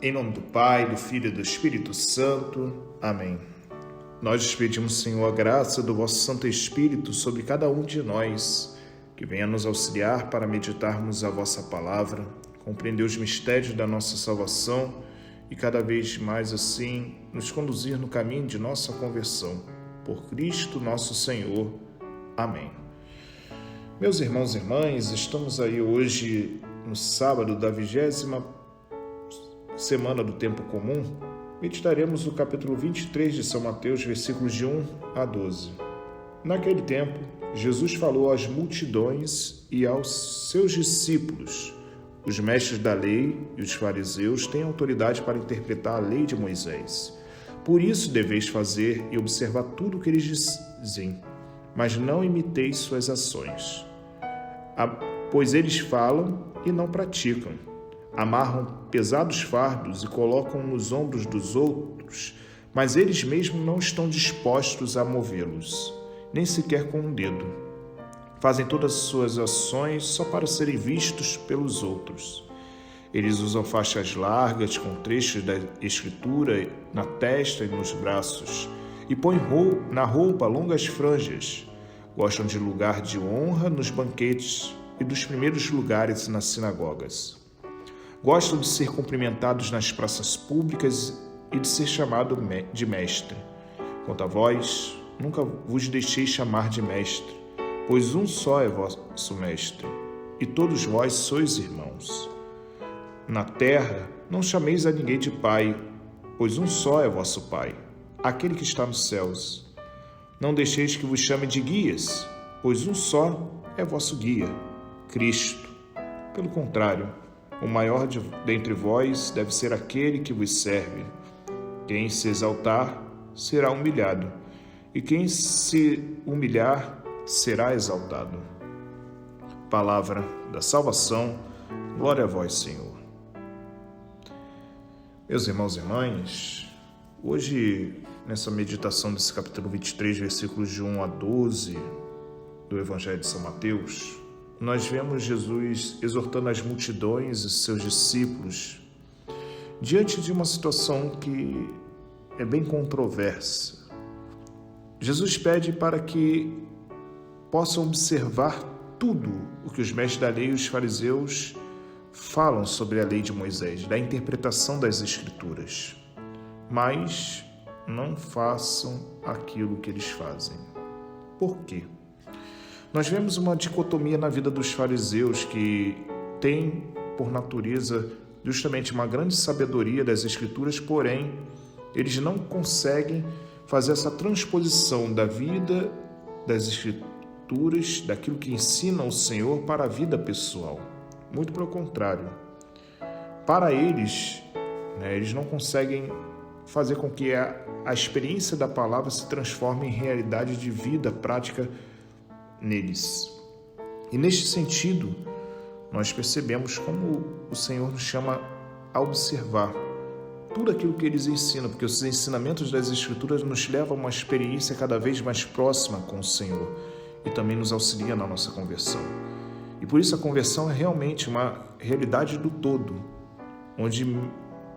Em nome do Pai, do Filho e do Espírito Santo. Amém. Nós pedimos, Senhor, a graça do vosso Santo Espírito sobre cada um de nós, que venha nos auxiliar para meditarmos a vossa palavra, compreender os mistérios da nossa salvação e cada vez mais assim nos conduzir no caminho de nossa conversão. Por Cristo nosso Senhor. Amém. Meus irmãos e irmãs, estamos aí hoje no sábado da 20ª semana do tempo comum. Meditaremos o capítulo 23 de São Mateus, versículos de 1 a 12. Naquele tempo, Jesus falou às multidões e aos seus discípulos: os mestres da lei e os fariseus têm autoridade para interpretar a lei de Moisés. Por isso deveis fazer e observar tudo o que eles dizem, mas não imiteis suas ações. Pois eles falam e não praticam. Amarram pesados fardos e colocam nos ombros dos outros, mas eles mesmos não estão dispostos a movê-los, nem sequer com um dedo. Fazem todas as suas ações só para serem vistos pelos outros. Eles usam faixas largas com trechos da Escritura na testa e nos braços, e põem na roupa longas franjas. Gostam de lugar de honra nos banquetes e dos primeiros lugares nas sinagogas. Gostam de ser cumprimentados nas praças públicas e de ser chamado de mestre. Quanto a vós, nunca vos deixei chamar de mestre, pois um só é vosso mestre, e todos vós sois irmãos. Na terra, não chameis a ninguém de pai, pois um só é vosso Pai, aquele que está nos céus. Não deixeis que vos chame de guias, pois um só é vosso guia, Cristo. Pelo contrário, o maior dentre vós deve ser aquele que vos serve. Quem se exaltar será humilhado, e quem se humilhar será exaltado. Palavra da salvação, glória a vós, Senhor. Meus irmãos e irmãs, hoje, nessa meditação desse capítulo 23, versículos de 1 a 12 do Evangelho de São Mateus, nós vemos Jesus exortando as multidões e seus discípulos diante de uma situação que é bem controversa. Jesus pede para que possam observar tudo o que os mestres da lei e os fariseus falam sobre a lei de Moisés, da interpretação das Escrituras, mas não façam aquilo que eles fazem. Por quê? Nós vemos uma dicotomia na vida dos fariseus que têm, por natureza, justamente uma grande sabedoria das Escrituras, porém, eles não conseguem fazer essa transposição da vida das Escrituras, daquilo que ensina o Senhor, para a vida pessoal. Muito pelo contrário. Para eles, eles não conseguem fazer com que a experiência da palavra se transforme em realidade de vida prática neles. E neste sentido, nós percebemos como o Senhor nos chama a observar tudo aquilo que eles ensinam, porque os ensinamentos das Escrituras nos levam a uma experiência cada vez mais próxima com o Senhor e também nos auxilia na nossa conversão. E por isso a conversão é realmente uma realidade do todo, onde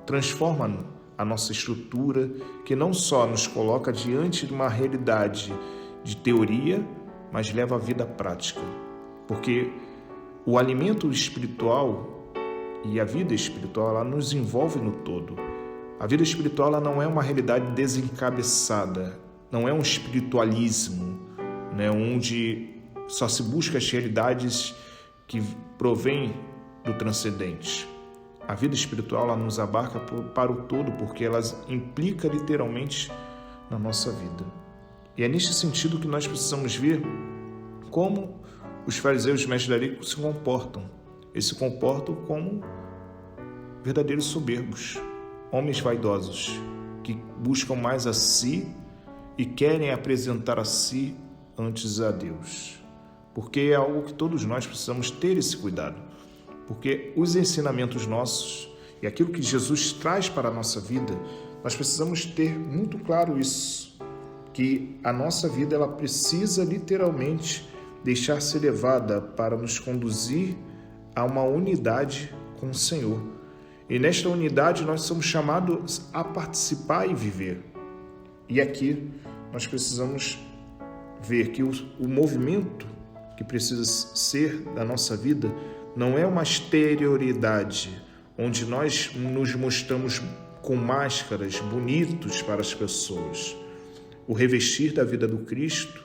transforma a nossa estrutura, que não só nos coloca diante de uma realidade de teoria, mas leva à vida prática. Porque o alimento espiritual e a vida espiritual, ela nos envolve no todo. A vida espiritual, ela não é uma realidade desencabeçada, não é um espiritualismo, onde só se busca as realidades que provêm do transcendente. A vida espiritual, ela nos abarca para o todo, porque ela implica literalmente na nossa vida. E é neste sentido que nós precisamos ver como os fariseus e os mestres da lei se comportam. Eles se comportam como verdadeiros soberbos, homens vaidosos, que buscam mais a si e querem apresentar a si antes a Deus. Porque é algo que todos nós precisamos ter esse cuidado. Porque os ensinamentos nossos e aquilo que Jesus traz para a nossa vida, nós precisamos ter muito claro isso, que a nossa vida ela precisa literalmente deixar ser levada para nos conduzir a uma unidade com o Senhor. E nesta unidade nós somos chamados a participar e viver. E aqui nós precisamos ver que o movimento que precisa ser da nossa vida não é uma exterioridade, onde nós nos mostramos com máscaras bonitos para as pessoas. O revestir da vida do Cristo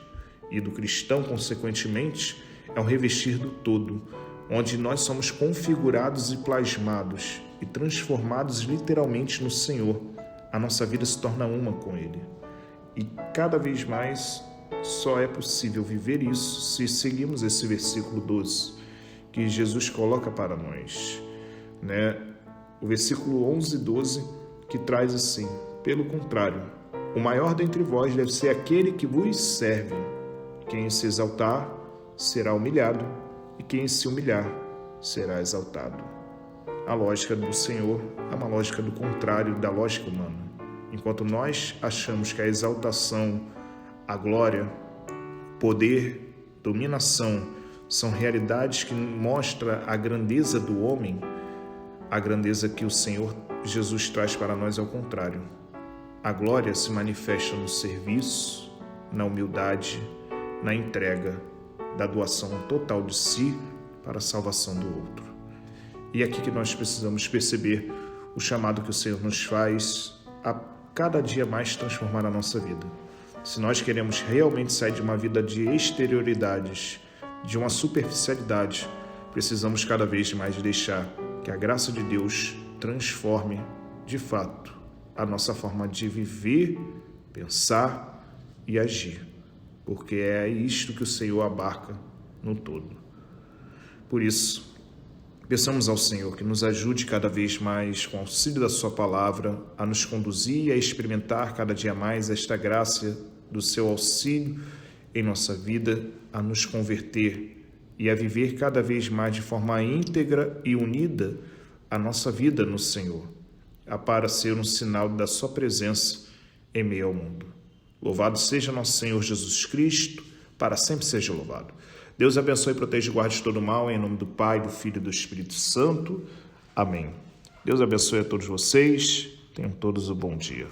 e do cristão, consequentemente, é o revestir do todo, onde nós somos configurados e plasmados e transformados literalmente no Senhor. A nossa vida se torna uma com Ele. E cada vez mais só é possível viver isso se seguirmos esse versículo 12 que Jesus coloca para nós, O versículo 11 e 12 que traz assim: pelo contrário, o maior dentre vós deve ser aquele que vos serve. Quem se exaltar será humilhado, e quem se humilhar será exaltado. A lógica do Senhor é uma lógica do contrário da lógica humana. Enquanto nós achamos que a exaltação, a glória, poder, dominação são realidades que mostram a grandeza do homem, a grandeza que o Senhor Jesus traz para nós é o contrário. A glória se manifesta no serviço, na humildade, na entrega, da doação total de si para a salvação do outro. E é aqui que nós precisamos perceber o chamado que o Senhor nos faz a cada dia mais transformar a nossa vida. Se nós queremos realmente sair de uma vida de exterioridades, de uma superficialidade, precisamos cada vez mais deixar que a graça de Deus transforme, de fato, a nossa forma de viver, pensar e agir, porque é isto que o Senhor abarca no todo. Por isso, peçamos ao Senhor que nos ajude cada vez mais, com o auxílio da sua palavra, a nos conduzir e a experimentar cada dia mais esta graça do seu auxílio em nossa vida, a nos converter e a viver cada vez mais de forma íntegra e unida a nossa vida no Senhor, para ser um sinal da sua presença em meio ao mundo. Louvado seja nosso Senhor Jesus Cristo, para sempre seja louvado. Deus abençoe, proteja e guarde de todo mal, em nome do Pai, do Filho e do Espírito Santo. Amém. Deus abençoe a todos vocês. Tenham todos um bom dia.